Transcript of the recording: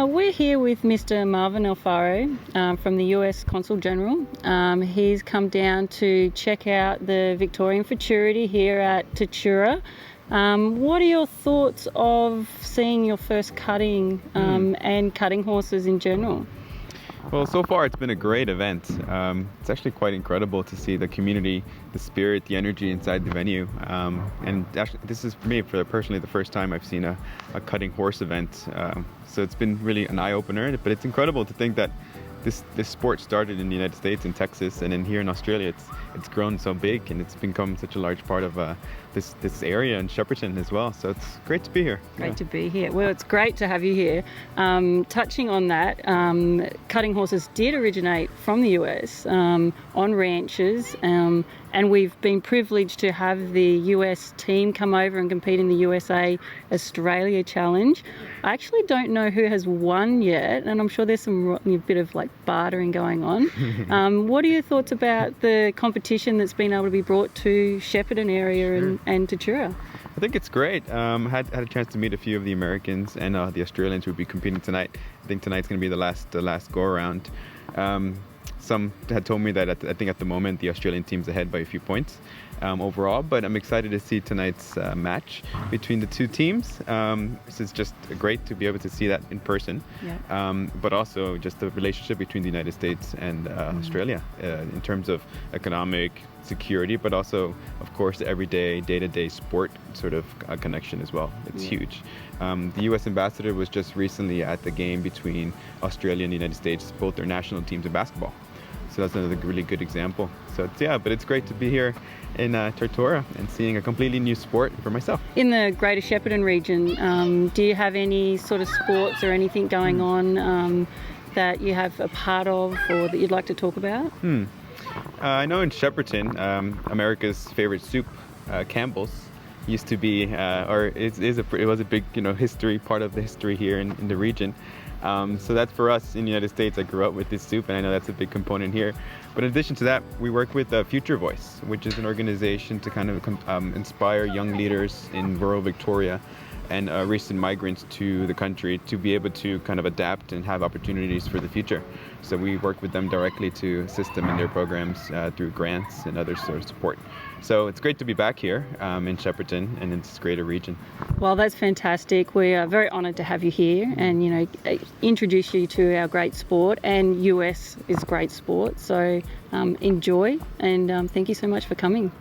We're here with Mr. Marvin Alfaro from the US Consul General. He's come down to check out the Victorian Futurity here at Tatura. What are your thoughts of seeing your first cutting and cutting horses in general? Well, so far it's been a great event. It's actually quite incredible to see the community, the spirit, the energy inside the venue. And actually, this is for me, personally, the first time I've seen a cutting horse event. So it's been really an eye-opener, but it's incredible to think that this sport started in the United States, in Texas, and then here in Australia it's grown so big and it's become such a large part of this area in Shepparton as well. So it's great to be here. Great to be here. Well, it's great to have you here. Touching on that, cutting horses did originate from the US on ranches, and we've been privileged to have the US team come over and compete in the USA Australia Challenge. I actually don't know who has won yet, and I'm sure there's a bit of bartering going on. What are your thoughts about the competition that's been able to be brought to Shepparton area and Tatura? I think it's great. Had a chance to meet a few of the Americans and the Australians who will be competing tonight. I think tonight's going to be the last go around. Some had told me that I think at the moment the Australian team's ahead by a few points overall, but I'm excited to see tonight's match between the two teams. This is just great to be able to see that in person, but also just the relationship between the United States and Australia in terms of economic security, but also, of course, the everyday, day-to-day sport sort of connection as well. It's huge. The U.S. ambassador was just recently at the game between Australia and the United States, both their national teams in basketball. So that's another really good example. So but it's great to be here in Tatura and seeing a completely new sport for myself. In the Greater Shepparton region, do you have any sort of sports or anything going on that you have a part of or that you'd like to talk about? I know in Shepparton, America's favorite soup, Campbell's, used to be, it was a big, part of the history here in the region. So that's for us in the United States. I grew up with this soup, and I know that's a big component here. But in addition to that, we work with Future Voice, which is an organization to kind of inspire young leaders in rural Victoria and recent migrants to the country to be able to kind of adapt and have opportunities for the future. So we work with them directly to assist them in their programs through grants and other sort of support. So it's great to be back here in Shepparton and in this greater region. Well, that's fantastic. We are very honoured to have you here and, introduce you to our great sport, and US is great sport. So enjoy, and thank you so much for coming.